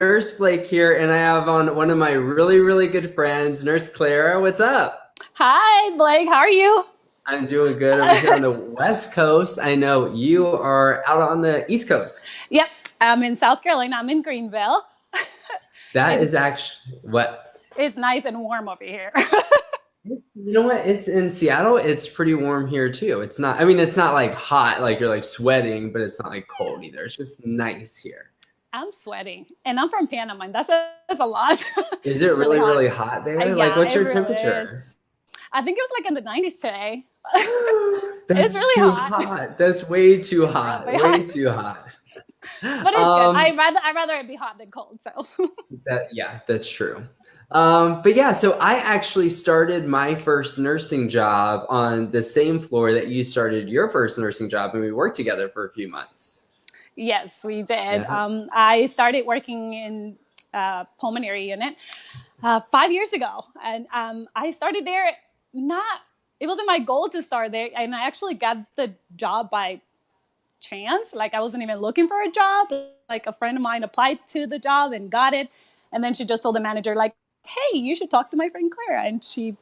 Nurse Blake here, and I have on one of my really, really good friends, Nurse Clara. What's up? Hi, Blake. How are you? I'm doing good over here on the West Coast. I know you are out on the East Coast. Yep, I'm in South Carolina. I'm in Greenville. That It's is actually what, it's nice and warm over here. you know what? It's in Seattle. It's pretty warm here too. It's not, I mean, it's not like hot, like you're like sweating, but it's not like cold either. It's just nice here. I'm sweating, and I'm from Panama. And that's a lot. Is it It's really really, hot. really hot there? Like, Yeah, what's it your really is. temperature? I think it was like in the 90s today. It's That's really too hot. hot. That's way too It's hot. really Way hot, too hot. but it's good. Um, I'd rather it be hot than cold. So yeah, that's true. But yeah, so I actually started my first nursing job on the same floor that you started your first nursing job, and we worked together for a few months. yes, we did. Yeah. I started working in pulmonary unit 5 years ago, and I started there. Not It wasn't my goal to start there, and I actually got the job by chance. Like I wasn't even looking for a job. Like a friend of mine applied to the job and got it, and then she just told the manager like, "Hey, you should talk to my friend Clara," and she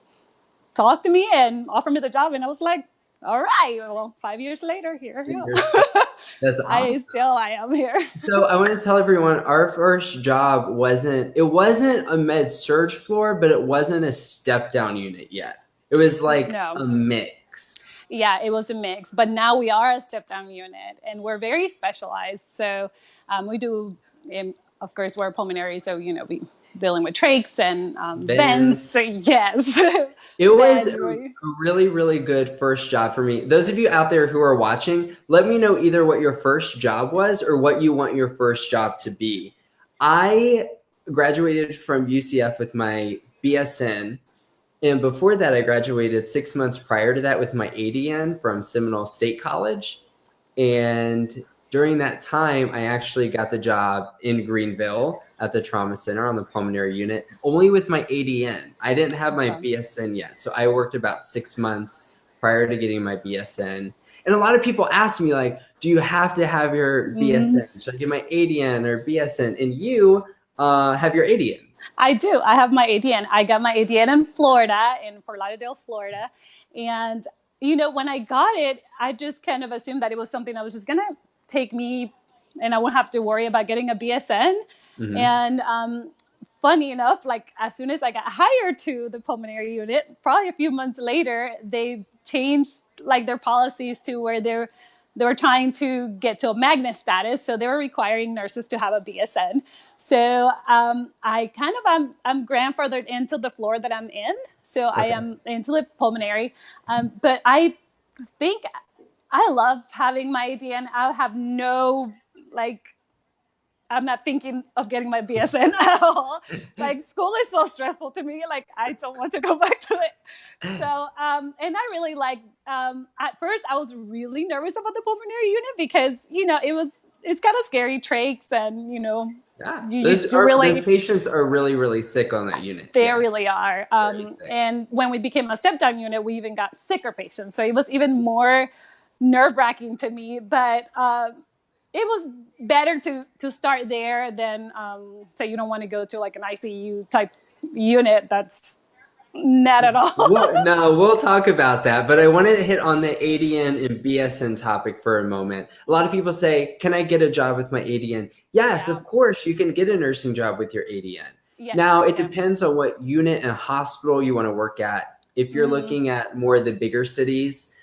talked to me and offered me the job, and I was like, "All right." Well, 5 years later, here we go. That's awesome. I am here. So I want to tell everyone our first job wasn't a med surge floor, but it wasn't a step down unit yet. It was like No. a mix. Yeah, it was a mix, but now we are a step down unit and we're very specialized. So we do, of course, we're pulmonary. So, we dealing with trachs and vents. So, Vents. yes. It was Vents. a really, really good first job for me. Those of you out there who are watching, let me know either what your first job was or what you want your first job to be. I graduated from UCF with my BSN. And before that, I graduated 6 months prior to that with my ADN from Seminole State College. And during that time, I actually got the job in Greenville at the trauma center on the pulmonary unit, only with my ADN. I didn't have my BSN yet. So I worked about 6 months prior to getting my BSN. And a lot of people ask me, like, do you have to have your BSN? Should I get my ADN or BSN? And you have your ADN. I do. I have my ADN. I got my ADN in Florida, in Fort Lauderdale, Florida. And, when I got it, I just kind of assumed that it was something that was just going to take me and I won't have to worry about getting a BSN. Mm-hmm. And funny enough, like as soon as I got hired to the pulmonary unit, probably a few months later, they changed like their policies to where they were trying to get to a magnet status, so they were requiring nurses to have a BSN. So I'm grandfathered into the floor that I'm in, so I Okay. am into the pulmonary. But I think I love having my ADN. I have no like. I'm not thinking of getting my BSN at all. Like school is so stressful to me. Like I don't want to go back to it. So, and I really at first I was really nervous about the pulmonary unit because, it's kind of scary trachs and, Yeah, you those used to are really, those patients are really, really sick on that unit. they Yeah, really are. very sick. And when we became a step down unit, we even got sicker patients. So it was even more nerve wracking to me, but, it was better to start there than say you don't want to go to like an ICU type unit. That's not at all. No, we'll talk about that, but I want to hit on the ADN and BSN topic for a moment. A lot of people say, "Can I get a job with my ADN?" Yes, Yeah. of course, you can get a nursing job with your ADN. Yes, Now, it yeah. depends on what unit and hospital you want to work at. If you're looking at more of the bigger cities,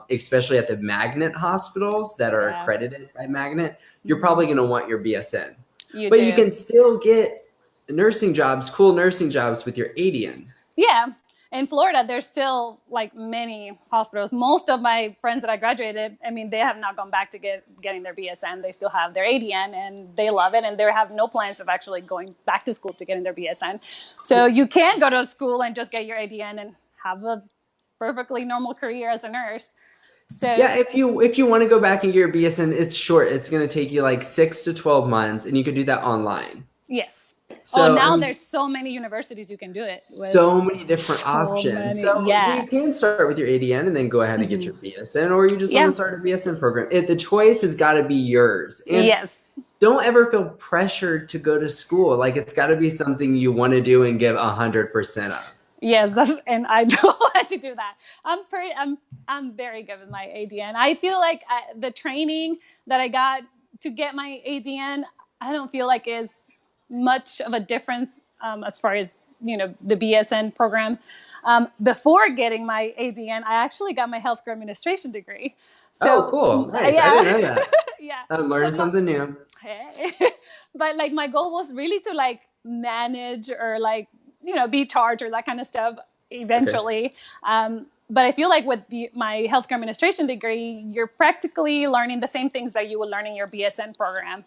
especially at the magnet hospitals that are Yeah. accredited by magnet, you're probably going to want your BSN. You But do. you can still get nursing jobs, cool nursing jobs with your ADN. Yeah. In Florida, there's still like many hospitals. Most of my friends that I graduated, I mean, they have not gone back to getting their BSN. They still have their ADN and they love it. And they have no plans of actually going back to school to getting their BSN. So you can go to school and just get your ADN and have a perfectly normal career as a nurse. So Yeah, if you want to go back and get your BSN, it's short. It's going to take you like 6 to 12 months, and you could do that online. yes. So Now I mean, there's so many universities you can do it with. so many different So options. many. So Yeah. you can start with your ADN and then go ahead and get your BSN, or you just want Yeah. to start a BSN program. The choice has got to be yours. And Yes. don't ever feel pressured to go to school. Like it's got to be something you want to do and give 100% of. Yes, and I don't want to do that. I'm very good with my ADN. I feel like the training that I got to get my ADN, I don't feel like is much of a difference as far as the BSN program. Before getting my ADN, I actually got my healthcare administration degree. Oh, So cool. Nice. yeah, I didn't know that. yeah. I'm So learning something new. hey, but like my goal was really to like manage or like be charged or that kind of stuff eventually. Okay. But I feel like with my healthcare administration degree, you're practically learning the same things that you would learn in your BSN program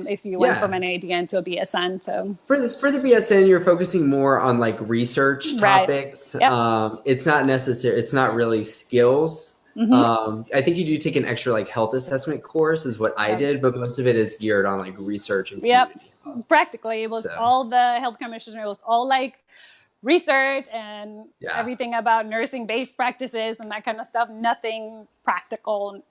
if you went from an ADN to a BSN. So for the BSN, you're focusing more on like research topics. Right. Yep. It's not necessary. It's not really skills. Mm-hmm. I think you do take an extra like health assessment course is what I did, but most of it is geared on like research and community health. Practically, it was all the healthcare administration. It was all like research and everything about nursing-based practices and that kind of stuff. Nothing practical,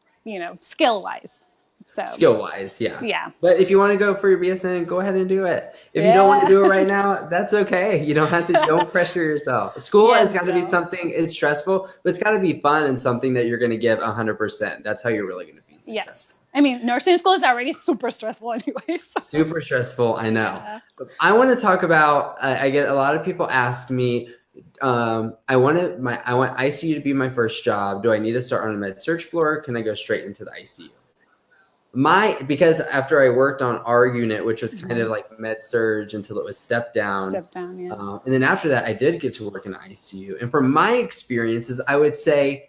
skill-wise. So skill-wise, yeah. Yeah. But if you want to go for your BSN, go ahead and do it. If you don't want to do it right now, that's okay. You don't have to. Don't pressure yourself. School has got to be something. It's stressful, but it's got to be fun and something that you're going to give 100%. That's how you're really going to be successful. Yes. I mean, nursing school is already super stressful anyway. So. Super stressful, I know. Yeah. I want to talk about, I get a lot of people ask me, I want ICU to be my first job. Do I need to start on a med surg floor? Or can I go straight into the ICU? Because after I worked on our unit, which was kind of like med surg until it was step down. Step down, yeah. And then after that, I did get to work in ICU. And from my experiences, I would say,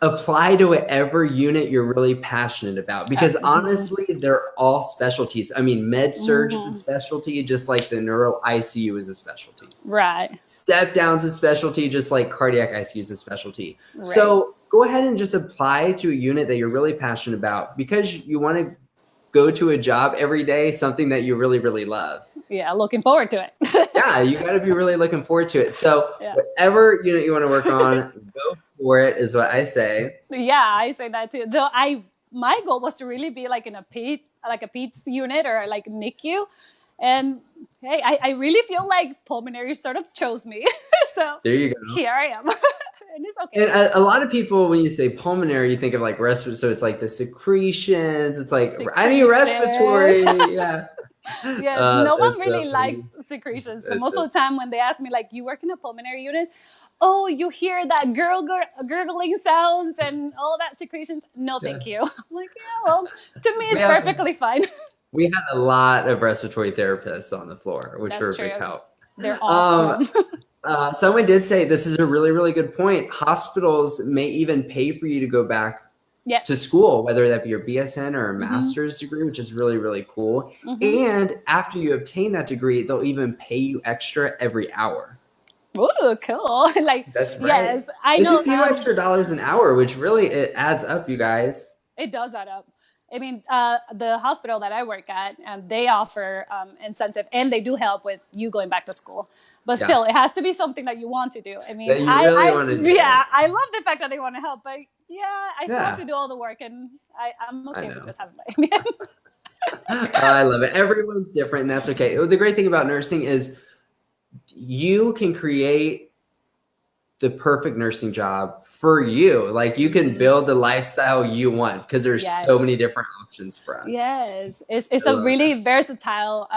apply to whatever unit you're really passionate about, because honestly, they're all specialties. I mean, med surg is a specialty, just like the neuro ICU is a specialty. Right. Step down's a specialty, just like cardiac ICU is a specialty. Right. So go ahead and just apply to a unit that you're really passionate about because you want to go to a job every day, something that you really, really love. Yeah, looking forward to it. Yeah, you got to be really looking forward to it. So whatever unit you want to work on, go for it is what I say. Yeah, I say that too. Though my goal was to really be like in a PEDS unit or like NICU. And hey, I really feel like pulmonary sort of chose me. So there you go. Here I am. And it's okay. And a lot of people, when you say pulmonary, you think of like respiratory. So it's like the secretions. It's like, I need respiratory. Yeah. Yes, no one really likes secretions. So most of the time when they ask me, like, you work in a pulmonary unit? Oh, you hear that gurgling sounds and all that secretions? No, thank you. I'm like, yeah, well, to me, it's perfectly fine. We had a lot of respiratory therapists on the floor, which were a big help. They're awesome. Someone did say this is a really, really good point. Hospitals may even pay for you to go back to school, whether that be your BSN or a master's degree, which is really, really cool. And after you obtain that degree, they'll even pay you extra every hour. Ooh, cool. Like, that's right. Yes, I know. It's a few extra dollars an hour, which really, it adds up, you guys. It does add up. I mean, the hospital that I work at, and they offer incentive, and they do help with you going back to school. But still, it has to be something that you want to do. I mean, I love the fact that they want to help, but I still have to do all the work, and I'm okay with just having my opinion. I love it. Everyone's different, and that's okay. The great thing about nursing is you can create the perfect nursing job for you. Like you can build the lifestyle you want because there's so many different options for us. Yes, it's a really versatile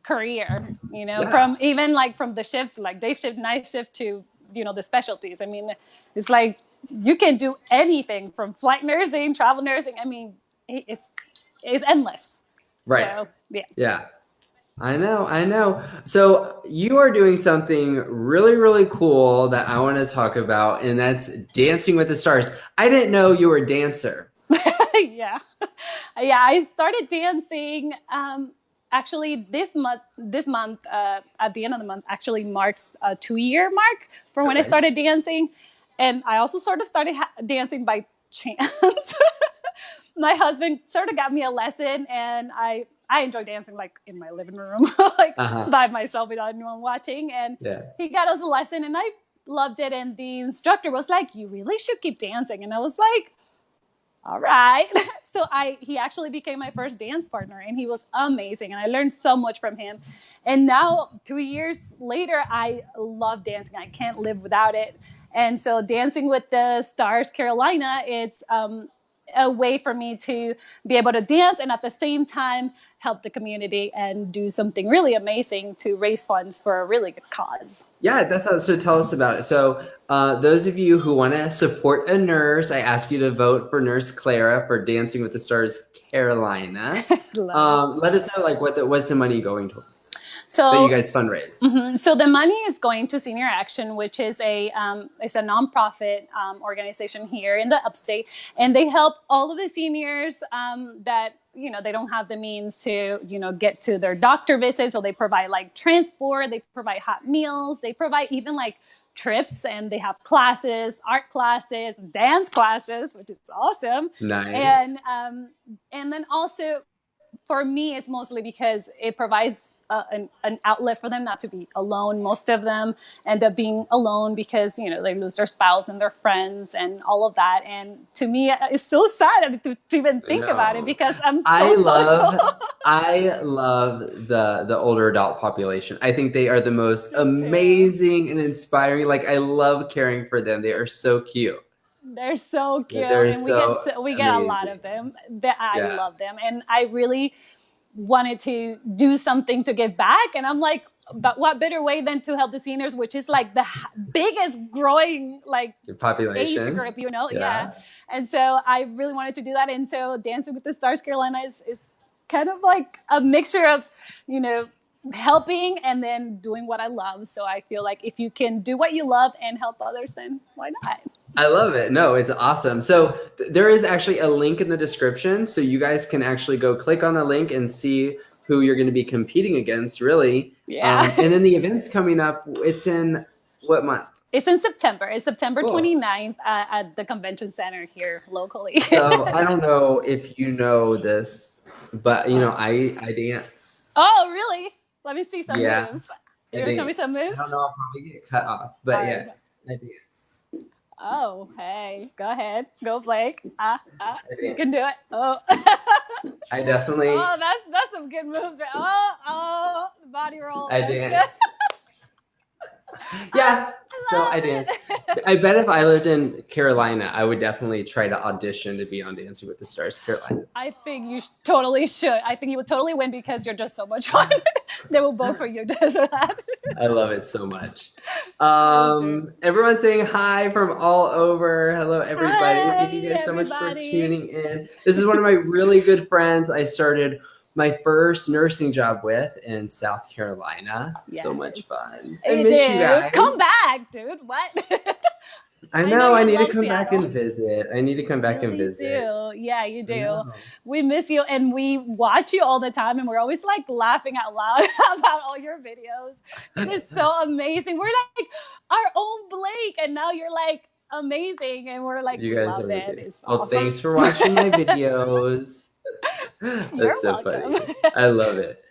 career, from even like from the shifts, like day shift, night shift to, the specialties. I mean, it's like you can do anything from flight nursing, travel nursing. I mean, it's endless. Right. So, yeah. I know. So you are doing something really, really cool that I want to talk about, and that's Dancing with the Stars. I didn't know you were a dancer. Yeah, I started dancing. Actually, this month, at the end of the month, actually marks a 2-year mark from when I started dancing, and I also sort of started dancing by chance. My husband sort of got me a lesson, and I enjoy dancing like in my living room, like by myself without anyone watching. And he got us a lesson, and I loved it. And the instructor was like, "You really should keep dancing." And I was like, All right. So he actually became my first dance partner, and he was amazing, and I learned so much from him. And now 2 years later, I love dancing. I can't live without it. And so Dancing with the Stars Carolina, it's a way for me to be able to dance and at the same time help the community and do something really amazing to raise funds for a really good cause. Yeah, that's how, so tell us about it. So those of you who want to support a nurse, I ask you to vote for Nurse Clara for Dancing with the Stars Carolina. Let us know, like, what's the money going towards so that you guys fundraise? Mm-hmm. So the money is going to Senior Action, which is it's a nonprofit organization here in the upstate, and they help all of the seniors that they don't have the means to get to their doctor visits. So they provide like transport, they provide hot meals, they provide even like trips, and they have classes, art classes, dance classes, which is awesome. Nice. And then also for me, it's mostly because it provides an outlet for them not to be alone. Most of them end up being alone because they lose their spouse and their friends and all of that. And to me, it's so sad to even think about it because I'm so social. I love the older adult population. I think they are the most amazing and inspiring. Like, I love caring for them. They are so cute. They're so cute, and we get a lot of them. I love them, and I really wanted to do something to give back. And I'm like, but what better way than to help the seniors, which is like the biggest growing like population age group, And so I really wanted to do that. And so Dancing with the Stars Carolina is kind of like a mixture of helping and then doing what I love. So I feel like if you can do what you love and help others, then why not? I love it. No, it's awesome. So there is actually a link in the description, so you guys can actually go click on the link and see who you're going to be competing against, really. Yeah. And then the event's coming up. It's in what month? It's in September. It's September 29th at the convention center here locally. So I don't know if you know this, but I dance. Oh, really? Let me see some moves. You want to show me some moves? I don't know. I'll probably get cut off, but I dance. Oh, hey, go ahead. Go, Blake. You can do it. Oh. I definitely. Oh, that's some good moves. Right? Oh, the body roll. I dance. Yeah, so I dance. I bet if I lived in Carolina, I would definitely try to audition to be on Dancing with the Stars Carolina. I think you totally should. I think you would totally win because you're just so much fun. They will vote for you because of that. I love it so much. Everyone's saying hi from all over. Hello, everybody. Thank you guys so much for tuning in. This is one of my really good friends. I started my first nursing job with in South Carolina. Yes. So much fun. I miss you guys. Come back, dude. What? I know I need to come back and visit. I need to come back and visit. You do. Yeah, you do. We miss you, and we watch you all the time, and we're always like laughing out loud about all your videos. It is so amazing. We're like our own Blake, and now you're like amazing, and we're like, you guys love are it. It's well, awesome. Thanks for watching my videos. That's so welcome. Funny. I love it.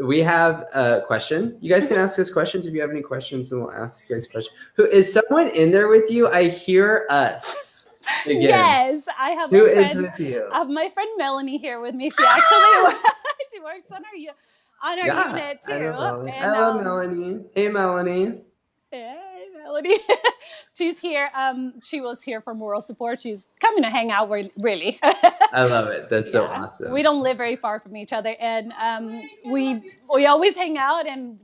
We have a question. You guys can ask us questions if you have any questions, and we'll ask you guys questions. Who is someone in there with you? I hear us. Again. Yes, I have. Who is with you? I have my friend Melanie here with me. She actually she works on our unit too. Hello, Melanie. Hey, Melanie. Hey, Melanie. She's here. She was here for moral support. She's coming to hang out, really. I love it. That's so awesome. We don't live very far from each other, and we always hang out, and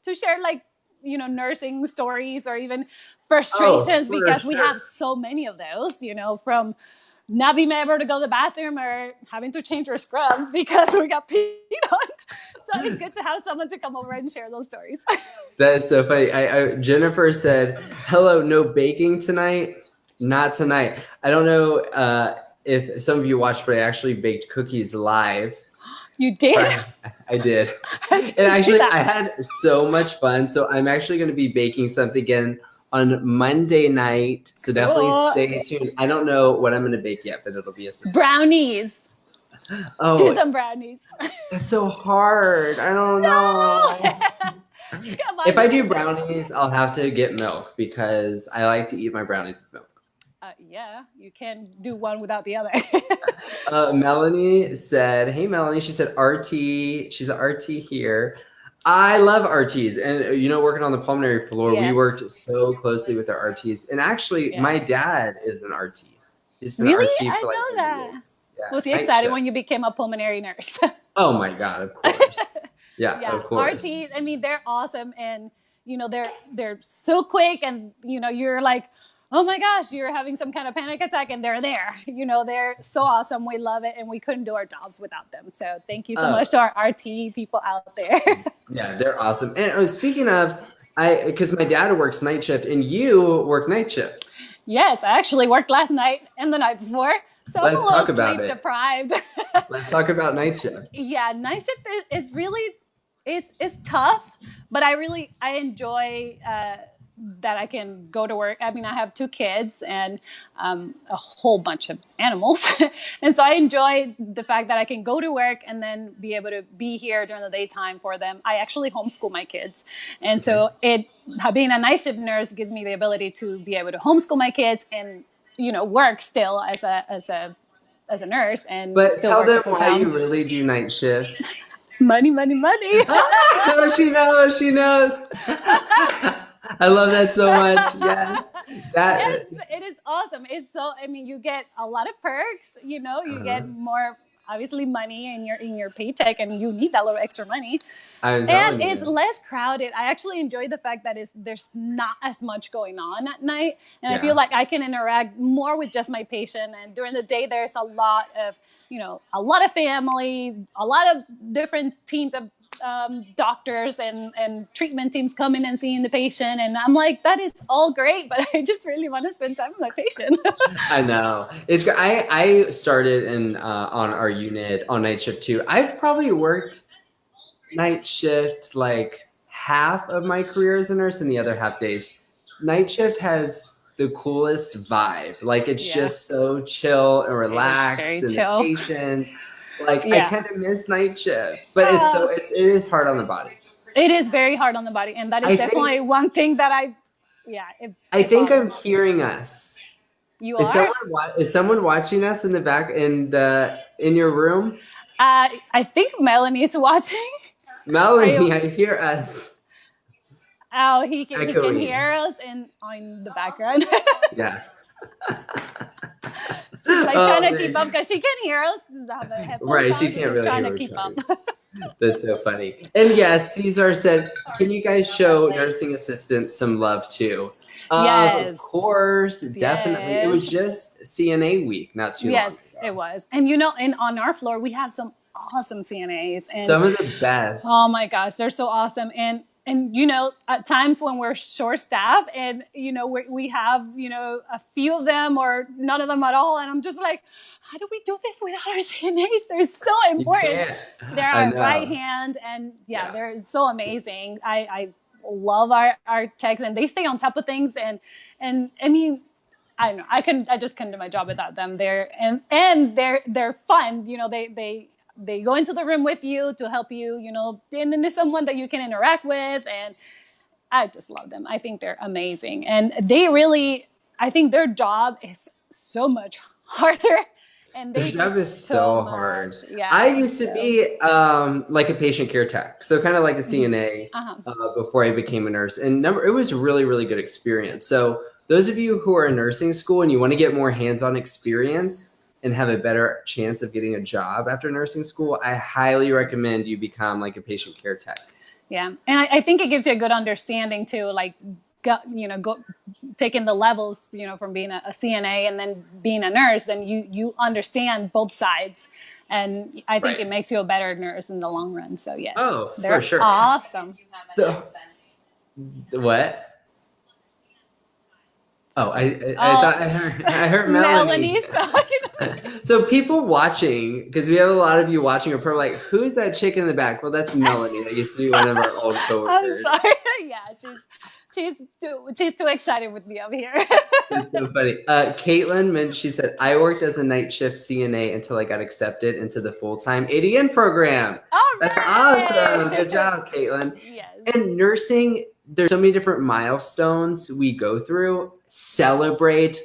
to share like nursing stories or even frustrations because we have so many of those. From not being able to go to the bathroom or having to change our scrubs because we got peed on. So it's good to have someone to come over and share those stories. That's so funny. Jennifer said, hello, no baking tonight? Not tonight. I don't know if some of you watched, but I actually baked cookies live. You did? I did. And actually, I had so much fun. So I'm actually going to be baking something again on Monday night. So definitely stay tuned. I don't know what I'm going to bake yet, but it'll be a surprise. Brownies. Do some brownies. That's so hard. I don't know. If I do brownies, I'll have to get milk because I like to eat my brownies with milk. Yeah, you can't do one without the other. Melanie said, "Hey, Melanie." She said, "RT." She's an RT here. I love RTs, and working on the pulmonary floor, we Yes. worked so closely with our RTs. And actually, my Yes. dad is an RT. He's been an Really? RT I for like know 30 that. years. Yeah, Was he night excited shift. when you became a pulmonary nurse? Oh my God, of course. Yeah, Yeah, of course. RTs, I mean, they're awesome, and they're so quick, and you're like, oh my gosh, you're having some kind of panic attack, and they're there. They're so awesome. We love it, and we couldn't do our jobs without them. So thank you so much to our RT people out there. Yeah, they're awesome. And speaking of, because my dad works night shift, and you work night shift. Yes, I actually worked last night and the night before, so I'm a little sleep deprived. Let's talk about night shift. Yeah, night shift is really it's tough, but I enjoy that I can go to work. I mean, I have 2 kids and a whole bunch of animals, and so I enjoy the fact that I can go to work and then be able to be here during the daytime for them. I actually homeschool my kids, and so being a night shift nurse gives me the ability to be able to homeschool my kids and work still as a nurse. And but still tell them why you really do night shift. Money, money, money. Oh, she knows. She knows. I love that so much. Yes. Yes, it is awesome. It's so, I mean, you get a lot of perks, you get more, obviously, money in your paycheck, and you need that little extra money. And it's less crowded. I actually enjoy the fact that there's not as much going on at night. And I feel like I can interact more with just my patient. And during the day, there's a lot of, a lot of family, a lot of different teams of doctors and treatment teams coming and seeing the patient, and I'm like, that is all great, but I just really want to spend time with my patient. I know, it's great. I started on our unit on night shift too. I've probably worked night shift like half of my career as a nurse and the other half days. Night shift has the coolest vibe. Like it's just so chill and relaxed, and the patients. Like I kind of miss night shift, but it is hard on the body. It is very hard on the body, and that is definitely one thing that I think I'm hearing us. You are? Is someone watching us in the back in your room? I think Melanie's watching. Melanie, I hear us. Oh, he can hear us in the background. Yeah. She's like trying to keep up because she can hear us. Right, she can't really trying to keep up. That's so funny. And yes, Cesar said, "Can you guys show nursing assistants some love too?" Yes, of course, definitely. It was just CNA week, not too long ago. It was. And and on our floor we have some awesome CNAs, and some of the best. Oh my gosh, they're so awesome. And at times when we're short staffed and we have a few of them or none of them at all, and I'm just like, how do we do this without our CNAs? They're so important. They're our right hand, and they're so amazing. I love our techs, and they stay on top of things, and I mean, I don't know, I just couldn't do my job without them. They're fun. They go into the room with you to help you, and then there's someone that you can interact with, and I just love them. I think they're amazing, and I think their job is so much harder, and their job is so hard. Yeah, I used to be like a patient care tech, so kind of like a CNA before I became a nurse, and it was a really, really good experience. So those of you who are in nursing school and you want to get more hands-on experience and have a better chance of getting a job after nursing school, I highly recommend you become like a patient care tech. Yeah. And I think it gives you a good understanding too, like, taking the levels, from being a CNA and then being a nurse, then you understand both sides. And I think it makes you a better nurse in the long run. So yes. Oh, they're for sure. Awesome. What? Oh, I thought I heard Melanie. Melanie's talking. So people watching, because we have a lot of you watching, are probably like, "Who's that chick in the back?" Well, that's Melanie. That used to be one of our old coworkers. I'm sorry. Yeah, she's too excited with me over here. It's so funny. Caitlin, she said, "I worked as a night shift CNA until I got accepted into the full-time ADN program." That's awesome. Good job, Caitlin. Yes. And nursing, there's so many different milestones we go through. Celebrate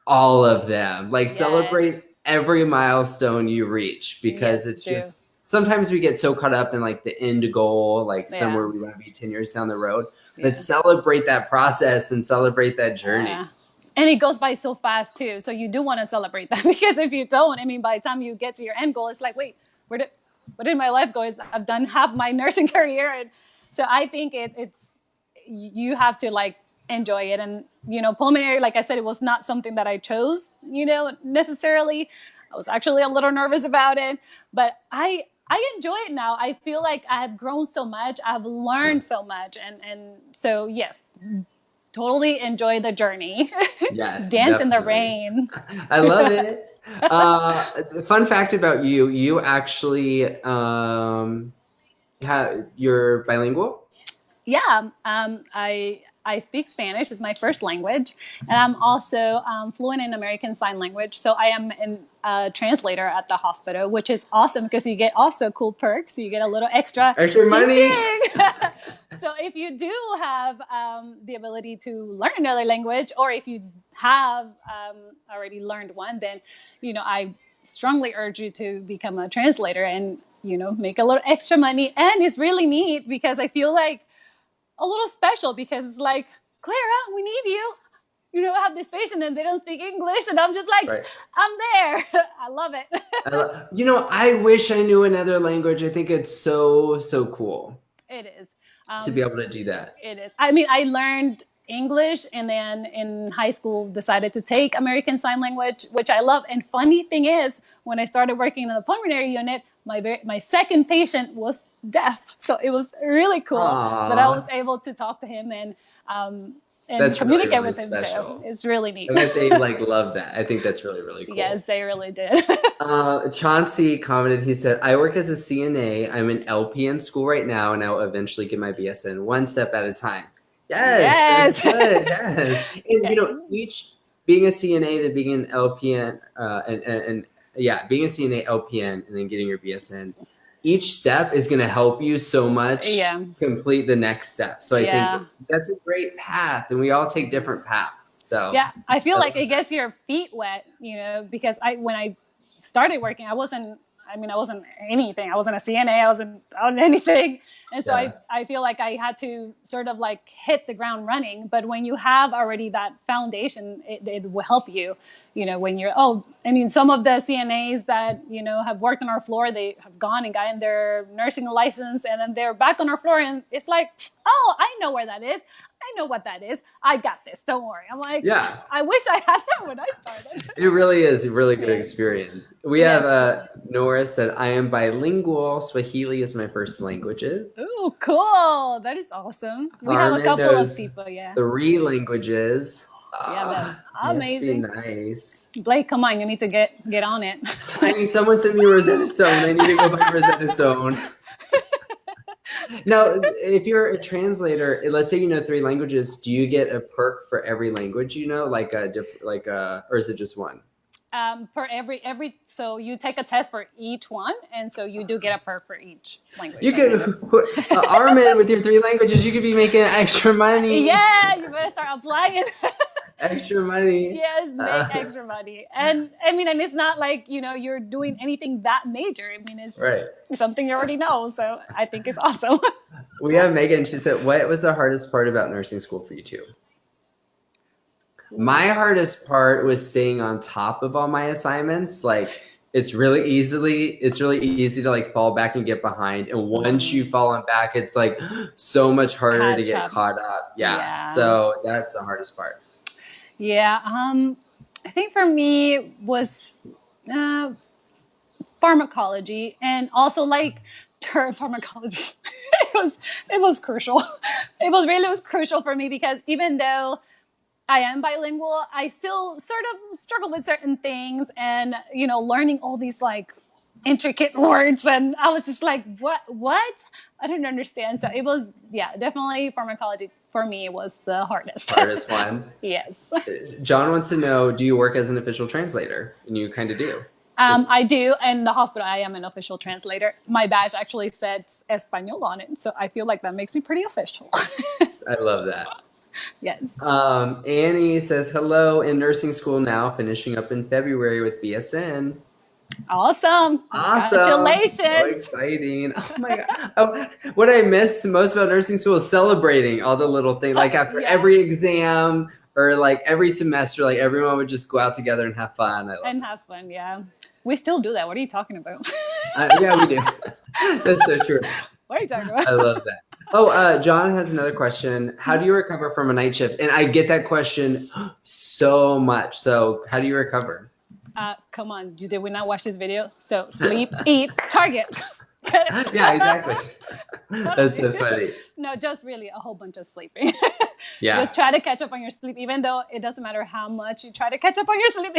all of them. Like Yes. celebrate every milestone you reach because Yes, it's do. just sometimes we get so caught up in like the end goal, like Yeah. somewhere we want to be 10 years down the road. But Yeah. celebrate that process and celebrate that journey. Yeah. And it goes by so fast too. So you do want to celebrate that because if you don't, I mean, by the time you get to your end goal, it's like, wait, where did my life go? I've done half my nursing career, and so I think it's you have to like enjoy it. And pulmonary, like I said, it was not something that I chose, necessarily. I was actually a little nervous about it, but I enjoy it now. I feel like I have grown so much. I've learned so much, and so yes, totally enjoy the journey. Yes, Dance in the definitely. rain. I love it. Fun fact about you, you actually you're bilingual? Yeah, I speak Spanish is my first language, and I'm also fluent in American Sign Language. So I am a translator at the hospital, which is awesome because you get also cool perks. You get a little extra Extra ching money. ching. So if you do have the ability to learn another language, or if you have already learned one, then I strongly urge you to become a translator and make a little extra money. And it's really neat because I feel like a little special because it's like, Clara, we need you. I have this patient and they don't speak English, and I'm just like, Right. I'm there. I love it. I wish I knew another language. I think it's so cool It is. to be able to do that. It is. I mean, I learned English and then in high school decided to take American Sign Language, which I love. And funny thing is, when I started working in the pulmonary unit, my second patient was deaf. So it was really cool that I was Aww. able to talk to him and That's really, communicate really with him. So special. it's really neat. I bet they like love that. I think that's really, really Yes, cool. they really did. Chauncey commented, he said, I work as a CNA. I'm an LP in school right now, and I'll eventually get my BSN one step at a time. Yes, that's Yes. good. Yes. And, each being a CNA, then being an LPN, and yeah, being a CNA, LPN, and then getting your BSN, each step is going to help you so much Yeah. complete the next step. So I think Yeah. that's a great path, and we all take different paths. So Yeah, I feel I like love it that. gets your feet wet, because when I started working, I wasn't anything. I wasn't a CNA. I wasn't on anything. And so Yeah. I feel like I had to sort of like hit the ground running. But when you have already that foundation, it will help you, when some of the CNAs that, have worked on our floor, they have gone and gotten their nursing license and then they're back on our floor and it's like, oh, I know where that is. I know what that is. I got this. Don't worry. I'm like, Yeah. I wish I had that when I started. It really is a really good Yeah. experience. We have Yes. Norris said, I am bilingual. Swahili is my first languages. Oh, cool. That is awesome. We have a Armin couple of knows people, yeah. 3 languages. Yeah, that's Must be amazing. nice. Blake, come on, you need to get on it. I need someone send me Rosetta Stone. I need to go buy Rosetta Stone. Now, if you're a translator, let's say you know 3 languages, do you get a perk for every language you know, like a different, or is it just one? For so you take a test for each one, and so you do get a perk for each language. You could, Armin, with your 3 languages, you could be making extra money. Yeah, you better start applying. Extra money. Yes, make extra money. And I mean, and it's not like, you're doing anything that major. I mean, it's Right. something you already know. So I think it's awesome. We have Megan. She said, what was the hardest part about nursing school for you two? My hardest part was staying on top of all my assignments. Like it's really easy to like fall back and get behind. And once you fall back, it's like so much harder to get caught up. Yeah. So that's the hardest part. Yeah. I think for me was pharmacology, and also like turf pharmacology. it was crucial. It was crucial for me because even though I am bilingual, I still sort of struggle with certain things and, learning all these like intricate words. And I was just like, what? I didn't understand. So it was, definitely pharmacology for me was the hardest. Hardest one. Yes. John wants to know, do you work as an official translator? And you kind of do. I do. In the hospital, I am an official translator. My badge actually says Espanol on it. So I feel like that makes me pretty official. I love that. Yes. Annie says, hello, in nursing school now, finishing up in February with BSN. Awesome. Awesome. So Congratulations. exciting. Oh my God. Oh, what I miss most about nursing school is celebrating all the little things. Like after Yeah. every exam or like every semester, like everyone would just go out together and have fun. I love And it. have fun. Yeah. We still do that. What are you talking about? Yeah, we do. That's so true. What are you talking about? I love that. Oh, John has another question. How do you recover from a night shift? And I get that question so much. So how do you recover? Come on. Did we not watch this video? So sleep, eat, target. Yeah, exactly. That's so funny. No, just really a whole bunch of sleeping. Yeah. Just try to catch up on your sleep, even though it doesn't matter how much you try to catch up on your sleep.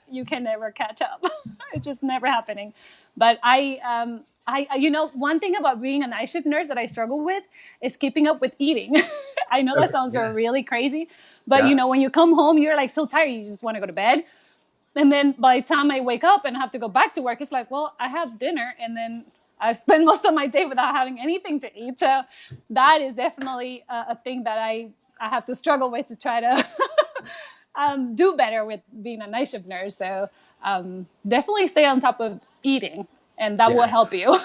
You can never catch up. It's just never happening. But one thing about being a night shift nurse that I struggle with is keeping up with eating. I know that sounds really crazy, but when you come home, you're like so tired, you just want to go to bed. And then by the time I wake up and have to go back to work, it's like, well, I have dinner, and then I spend most of my day without having anything to eat. So that is definitely a thing that I have to struggle with to try to do better with being a night shift nurse. So definitely stay on top of eating, and that will help you.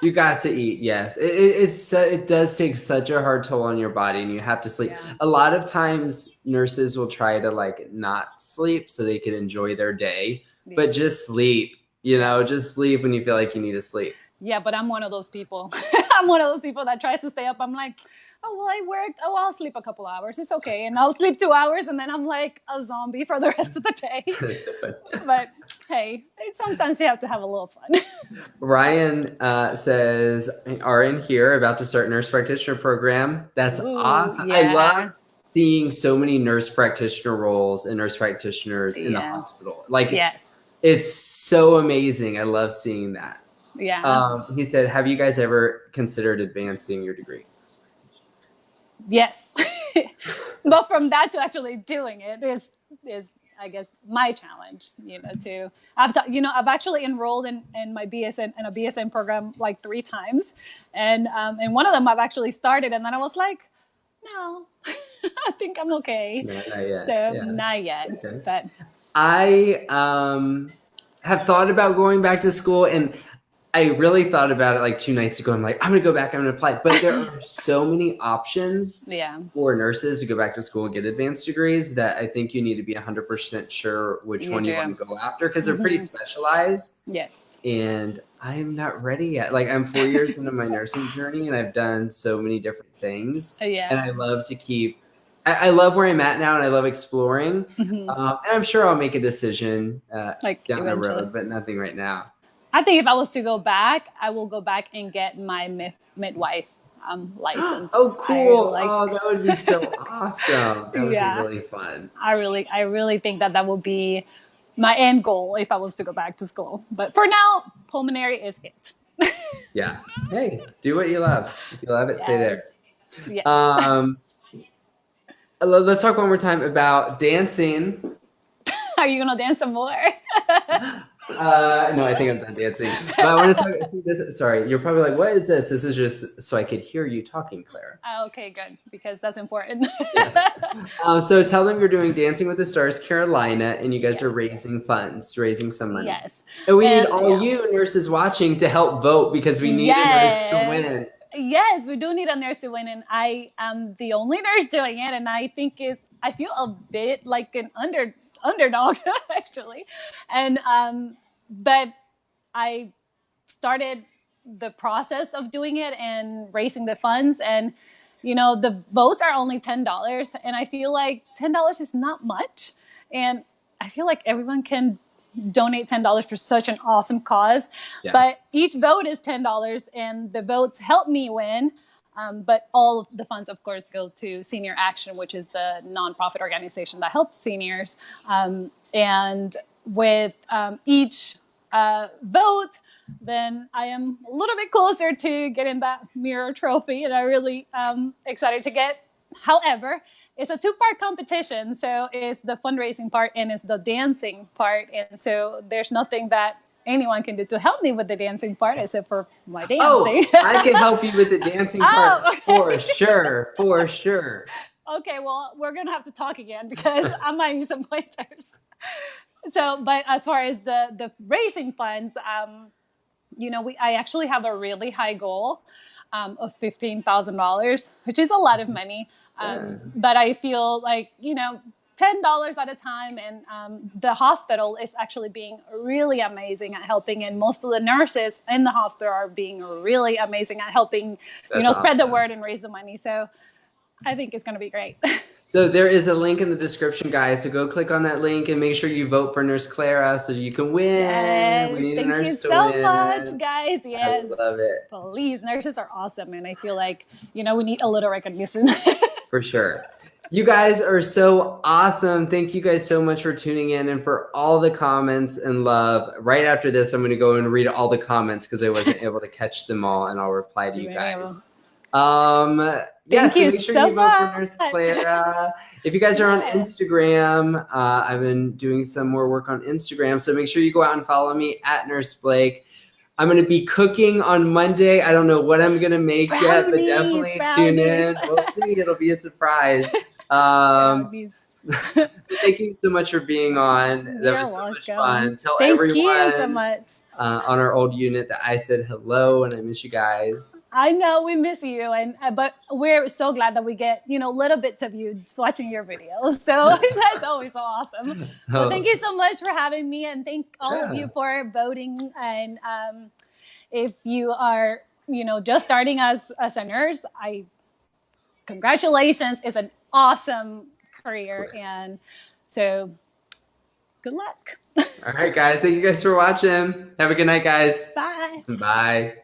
You got to eat, yes. It does take such a hard toll on your body, and you have to sleep. Yeah. A lot of times nurses will try to like not sleep so they can enjoy their day, but just sleep, just sleep when you feel like you need to sleep. Yeah, but I'm one of those people. I'm one of those people that tries to stay up. I'm like, oh, well, I worked. Oh, I'll sleep a couple hours. It's okay. And I'll sleep 2 hours, and then I'm like a zombie for the rest of the day. But hey, sometimes you have to have a little fun. Ryan says, RN here, about to start nurse practitioner program. That's awesome. Yeah. I love seeing so many nurse practitioner roles and nurse practitioners in the hospital. Like, it's so amazing. I love seeing that. Yeah. He said, have you guys ever considered advancing your degree? Yes. But from that to actually doing it is I guess my challenge, I've actually enrolled in my BSN in a BSN program like 3 times. And one of them I've actually started, and then I was like, no, I think I'm okay. No, not yet. So not yet. Okay. But I have thought about going back to school, and I really thought about it like 2 nights ago. I'm like, I'm going to go back. I'm going to apply. But there are so many options for nurses to go back to school and get advanced degrees that I think you need to be 100% sure which one you want to go after, because they're pretty specialized. Yes. And I'm not ready yet. Like, I'm 4 years into my nursing journey, and I've done so many different things. And I love to keep I love where I'm at now, and I love exploring. And I'm sure I'll make a decision down the road, but nothing right now. I think if I was to go back, I will go back and get my midwife license. Oh, cool. That would be so awesome. That would be really fun. I really think that would be my end goal if I was to go back to school. But for now, pulmonary is it. Yeah. Hey, do what you love. If you love it, stay there. Yeah. Let's talk one more time about dancing. Are you going to dance some more? No, I think I'm done dancing. But I want to talk. See this. Sorry, you're probably like, "What is this?" This is just so I could hear you talking, Clara. Okay, good, because that's important. Yes. So tell them you're doing Dancing with the Stars Carolina, and you guys are raising funds, raising some money. Yes. And we need all you nurses watching to help vote, because we need a nurse to win. Yes, we do need a nurse to win, and I am the only nurse doing it, and I feel a bit like an underdog actually. And but I started the process of doing it and raising the funds, and the votes are only $10, and I feel like $10 is not much, and I feel like everyone can donate $10 for such an awesome cause. But each vote is $10, and the votes help me win. But all of the funds, of course, go to Senior Action, which is the nonprofit organization that helps seniors. And with each vote, then I am a little bit closer to getting that mirror trophy, and I'm really excited to get. However, it's a 2-part competition, so it's the fundraising part and it's the dancing part, and so there's nothing that anyone can do to help me with the dancing part except for my dancing. Oh, I can help you with the dancing part for sure. Okay, well, we're gonna have to talk again because I might need some pointers. So, but as far as the raising funds, I actually have a really high goal of $15,000, which is a lot of money. But I feel like, $10 at a time. And the hospital is actually being really amazing at helping. And most of the nurses in the hospital are being really amazing at helping, spread the word and raise the money. So I think it's going to be great. So there is a link in the description, guys. So go click on that link and make sure you vote for Nurse Clara so you can win. Yes, we need thank a nurse you to so win. much, guys. Yes, I love it. Please, nurses are awesome, and I feel like we need a little recognition. For sure. You guys are so awesome. Thank you guys so much for tuning in and for all the comments and love. Right after this, I'm going to go and read all the comments because I wasn't able to catch them all, and I'll reply to you guys. Thank you make sure so you vote for much. Nurse Clara. If you guys are on Instagram, I've been doing some more work on Instagram, so make sure you go out and follow me at Nurse Blake. I'm going to be cooking on Monday. I don't know what I'm going to make yet, but definitely tune in. We'll see. It'll be a surprise. Thank you so much for being on. That was so much fun. Tell everyone you so much. On our old unit that I said hello and I miss you guys. I know we miss you, but we're so glad that we get little bits of you just watching your videos. So that's always so awesome. Well, thank you so much for having me, and thank all of you for voting. And if you are just starting as a nurse, congratulations. It's an awesome career, and so good luck. All right, guys. Thank you guys for watching. Have a good night, guys. Bye. Bye.